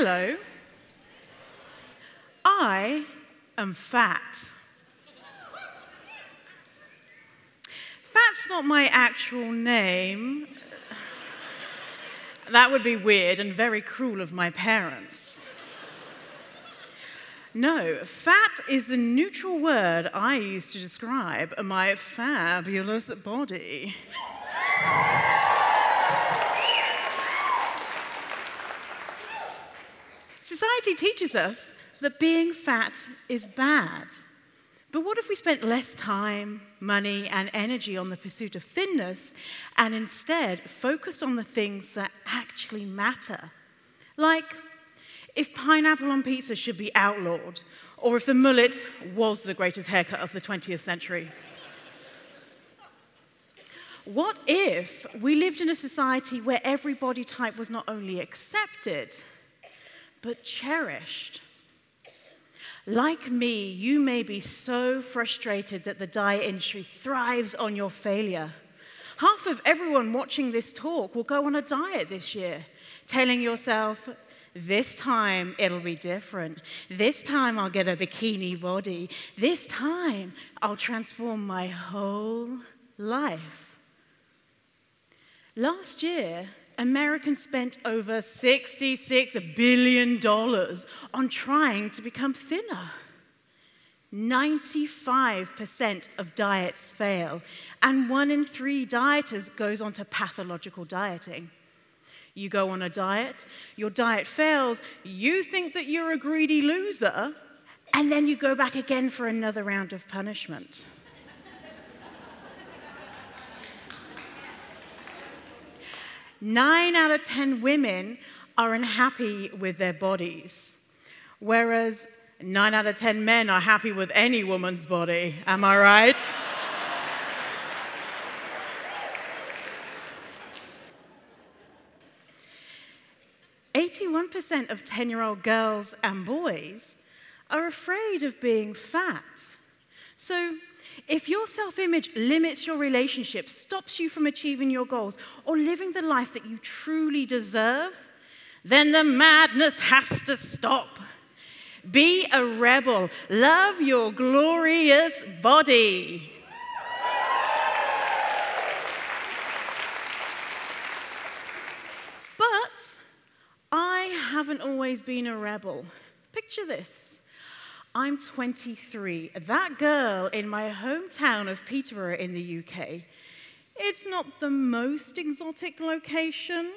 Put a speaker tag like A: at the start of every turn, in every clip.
A: Hello. I am fat. Fat's not my actual name. That would be weird and very cruel of my parents. No, fat is the neutral word I use to describe my fabulous body. Society teaches us that being fat is bad. But what if we spent less time, money, and energy on the pursuit of thinness and instead focused on the things that actually matter? Like, if pineapple on pizza should be outlawed, or if the mullet was the greatest haircut of the 20th century. What if we lived in a society where every body type was not only accepted, but cherished? Like me, you may be so frustrated that the diet industry thrives on your failure. Half of everyone watching this talk will go on a diet this year, telling yourself, this time it'll be different. This time I'll get a bikini body. This time I'll transform my whole life. Last year, Americans spent over $66 billion on trying to become thinner. 95% of diets fail, and 1 in 3 dieters goes on to pathological dieting. You go on a diet, your diet fails, you think that you're a greedy loser, and then you go back again for another round of punishment. 9 out of 10 women are unhappy with their bodies, whereas 9 out of 10 men are happy with any woman's body. Am I right? 81% of 10-year-old girls and boys are afraid of being fat. So, if your self-image limits your relationships, stops you from achieving your goals, or living the life that you truly deserve, then the madness has to stop. Be a rebel. Love your glorious body. But I haven't always been a rebel. Picture this. I'm 23, that girl in my hometown of Peterborough in the UK. It's not the most exotic location.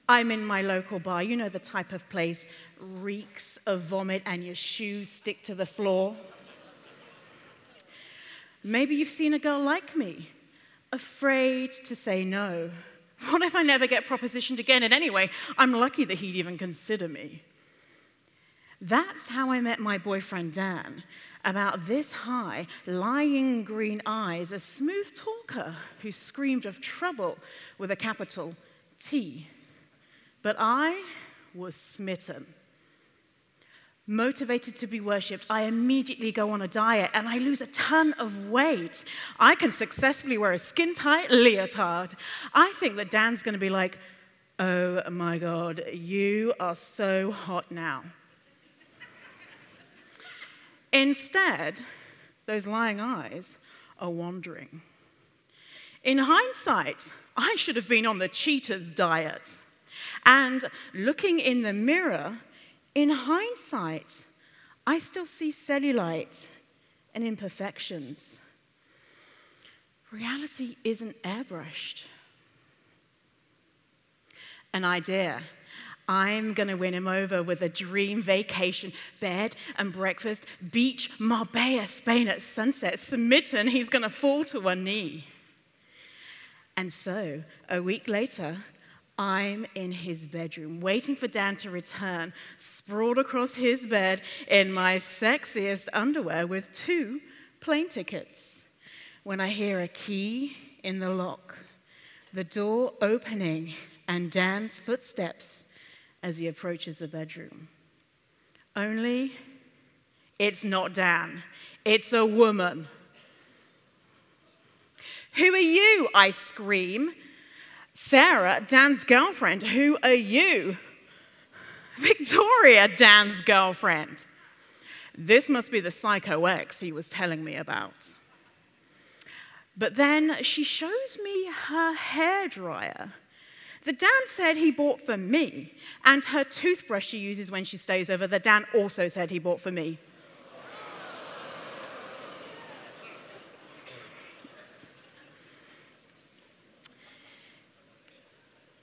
A: I'm in my local bar, you know, the type of place reeks of vomit and your shoes stick to the floor. Maybe you've seen a girl like me, afraid to say no. What if I never get propositioned again? And anyway, I'm lucky that he'd even consider me. That's how I met my boyfriend, Dan, about this high, lying green eyes, a smooth talker who screamed of trouble with a capital T. But I was smitten. Motivated to be worshipped, I immediately go on a diet and I lose a ton of weight. I can successfully wear a skin-tight leotard. I think that Dan's going to be like, oh my God, you are so hot now. Instead, those lying eyes are wandering. In hindsight, I should have been on the cheetah's diet. And looking in the mirror, in hindsight, I still see cellulite and imperfections. Reality isn't airbrushed. An idea. I'm going to win him over with a dream vacation, bed and breakfast, beach, Marbella, Spain at sunset. Smitten, he's going to fall to one knee. And so, a week later, I'm in his bedroom, waiting for Dan to return, sprawled across his bed in my sexiest underwear with 2 plane tickets, when I hear a key in the lock, the door opening, and Dan's footsteps as he approaches the bedroom. Only, it's not Dan, it's a woman. Who are you? I scream. Sarah, Dan's girlfriend, who are you? Victoria, Dan's girlfriend. This must be the psycho ex he was telling me about. But then she shows me her hairdryer that Dan said he bought for me, and her toothbrush she uses when she stays over that Dan also said he bought for me.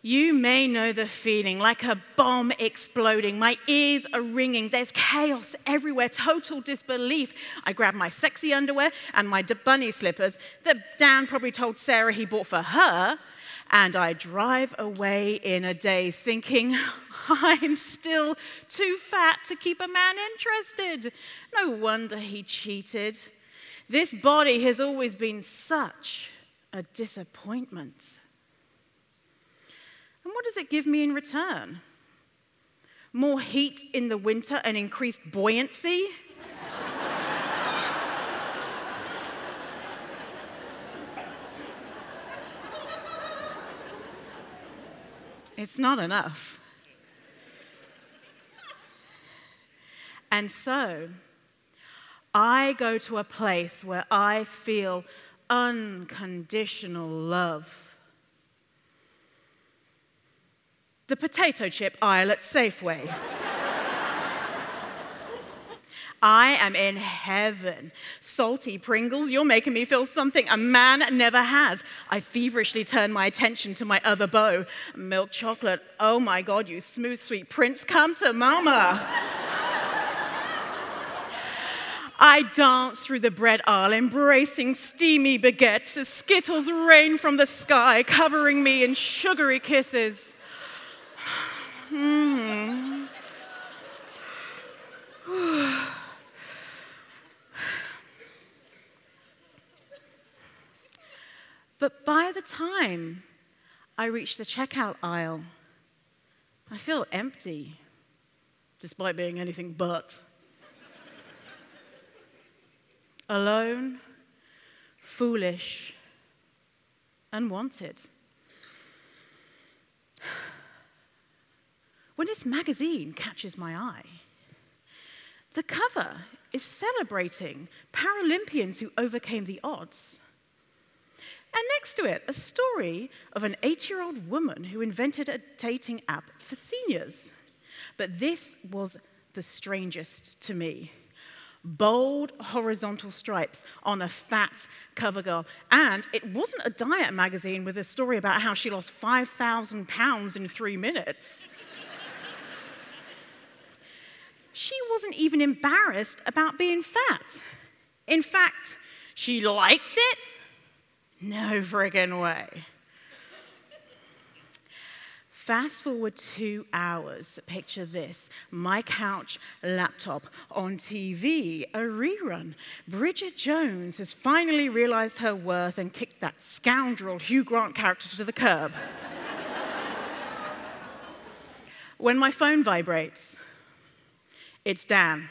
A: You may know the feeling, like a bomb exploding. My ears are ringing. There's chaos everywhere, total disbelief. I grab my sexy underwear and my bunny slippers that Dan probably told Sarah he bought for her, and I drive away in a daze thinking, I'm still too fat to keep a man interested. No wonder he cheated. This body has always been such a disappointment. And what does it give me in return? More heat in the winter and increased buoyancy? It's not enough. And so, I go to a place where I feel unconditional love. The potato chip aisle at Safeway. I am in heaven. Salty Pringles, you're making me feel something a man never has. I feverishly turn my attention to my other beau. Milk chocolate, oh my God, you smooth, sweet prince, come to mama. I dance through the bread aisle, embracing steamy baguettes as Skittles rain from the sky, covering me in sugary kisses. But by the time I reach the checkout aisle, I feel empty, despite being anything but. Alone, foolish, unwanted. When this magazine catches my eye, the cover is celebrating Paralympians who overcame the odds. And next to it, a story of an 8-year-old woman who invented a dating app for seniors. But this was the strangest to me. Bold horizontal stripes on a fat cover girl. And it wasn't a diet magazine with a story about how she lost 5,000 pounds in 3 minutes. She wasn't even embarrassed about being fat. In fact, she liked it. No friggin' way. Fast forward 2 hours. Picture this. My couch, laptop, on TV, a rerun. Bridget Jones has finally realized her worth and kicked that scoundrel Hugh Grant character to the curb. When my phone vibrates, it's Dan.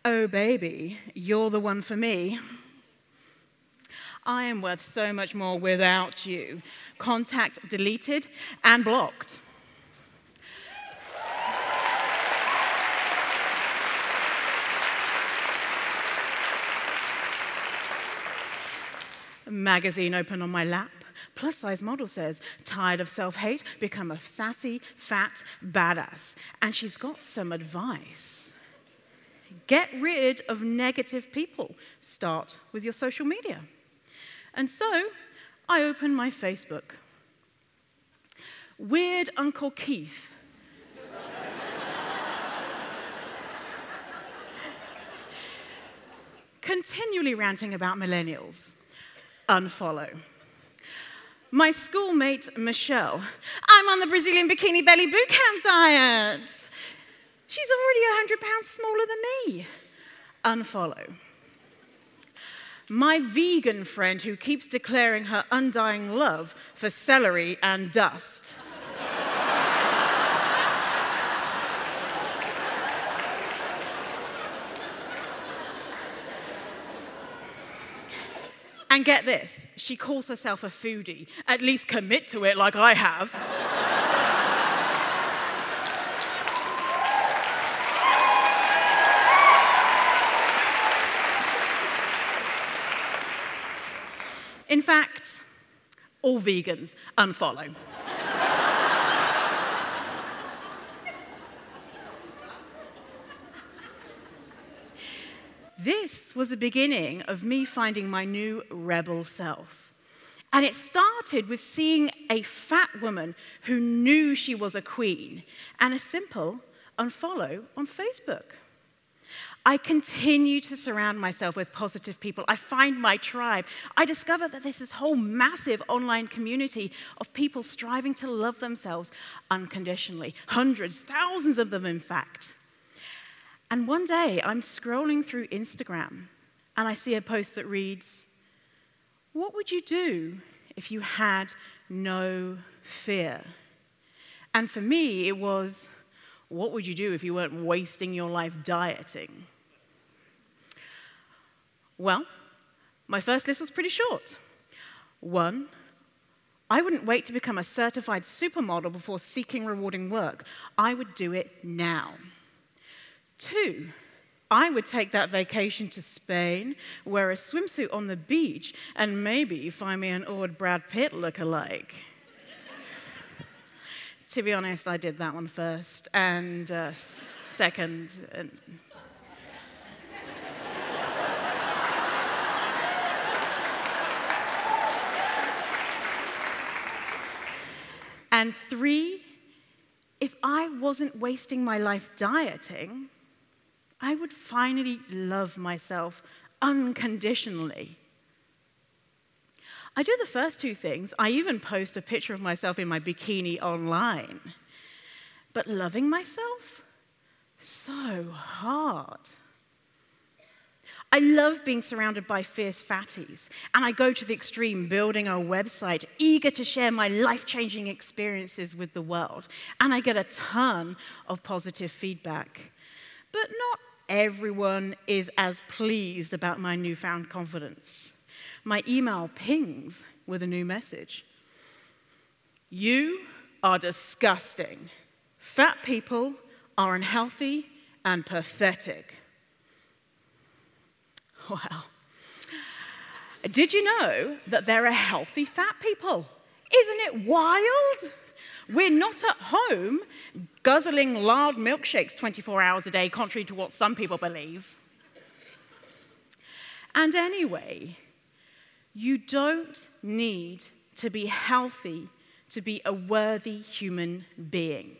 A: Oh, baby, you're the one for me. I am worth so much more without you. Contact deleted and blocked. Magazine open on my lap. Plus-size model says, tired of self-hate, become a sassy, fat badass. And she's got some advice. Get rid of negative people. Start with your social media. And so, I open my Facebook. Weird Uncle Keith. Continually ranting about millennials. Unfollow. My schoolmate, Michelle. I'm on the Brazilian bikini belly boot camp diet. She's already 100 pounds smaller than me. Unfollow. My vegan friend who keeps declaring her undying love for celery and dust. And get this, she calls herself a foodie. At least commit to it like I have. In fact, all vegans unfollow. This was the beginning of me finding my new rebel self. And it started with seeing a fat woman who knew she was a queen and a simple unfollow on Facebook. I continue to surround myself with positive people. I find my tribe. I discover that there's this whole massive online community of people striving to love themselves unconditionally. Hundreds, thousands of them, in fact. And one day, I'm scrolling through Instagram, and I see a post that reads, "What would you do if you had no fear?" And for me, it was, what would you do if you weren't wasting your life dieting? Well, my first list was pretty short. 1, I wouldn't wait to become a certified supermodel before seeking rewarding work. I would do it now. 2, I would take that vacation to Spain, wear a swimsuit on the beach, and maybe find me an old Brad Pitt lookalike. To be honest, I did that one first, and second. And 3, if I wasn't wasting my life dieting, I would finally love myself unconditionally. I do the first 2 things. I even post a picture of myself in my bikini online. But loving myself? So hard. I love being surrounded by fierce fatties, and I go to the extreme, building a website, eager to share my life-changing experiences with the world, and I get a ton of positive feedback. But not everyone is as pleased about my newfound confidence. My email pings with a new message. "You are disgusting. Fat people are unhealthy and pathetic." Well, did you know that there are healthy fat people? Isn't it wild? We're not at home guzzling lard milkshakes 24 hours a day, contrary to what some people believe. And anyway, you don't need to be healthy to be a worthy human being.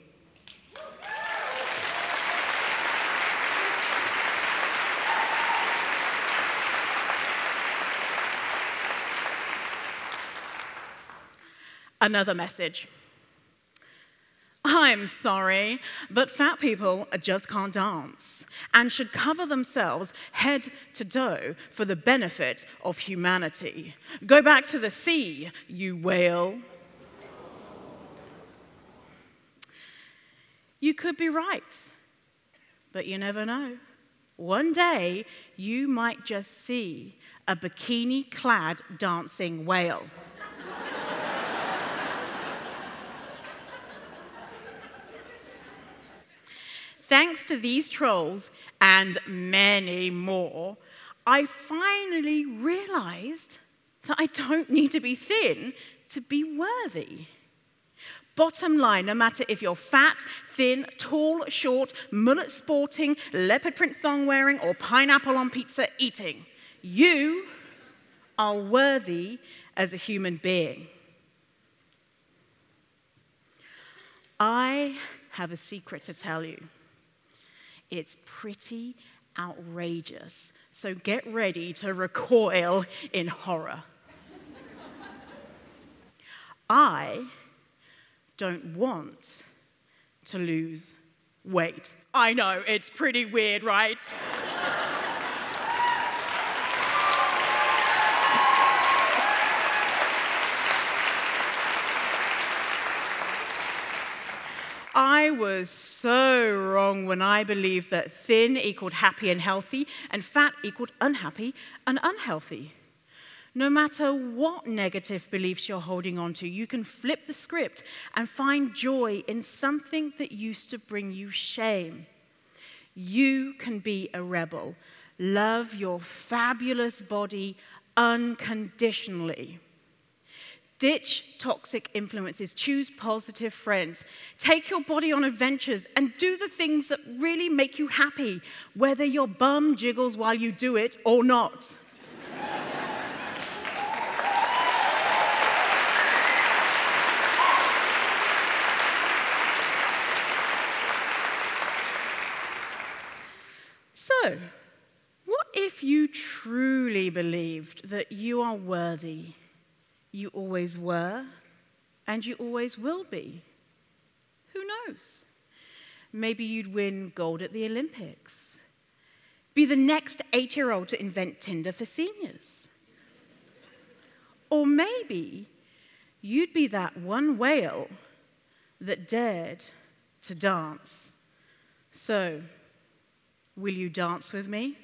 A: Another message. I'm sorry, but fat people just can't dance and should cover themselves head to toe for the benefit of humanity. Go back to the sea, you whale. You could be right, but you never know. One day, you might just see a bikini-clad dancing whale. Thanks to these trolls and many more, I finally realized that I don't need to be thin to be worthy. Bottom line, no matter if you're fat, thin, tall, short, mullet sporting, leopard print thong wearing, or pineapple on pizza eating, you are worthy as a human being. I have a secret to tell you. It's pretty outrageous, so get ready to recoil in horror. I don't want to lose weight. I know, it's pretty weird, right? I was so wrong when I believed that thin equaled happy and healthy, and fat equaled unhappy and unhealthy. No matter what negative beliefs you're holding on to, you can flip the script and find joy in something that used to bring you shame. You can be a rebel. Love your fabulous body unconditionally. Ditch toxic influences, choose positive friends. Take your body on adventures and do the things that really make you happy, whether your bum jiggles while you do it or not. So, what if you truly believed that you are worthy? You always were, and you always will be. Who knows? Maybe you'd win gold at the Olympics. Be the next 8-year-old to invent Tinder for seniors. Or maybe you'd be that one whale that dared to dance. So, will you dance with me?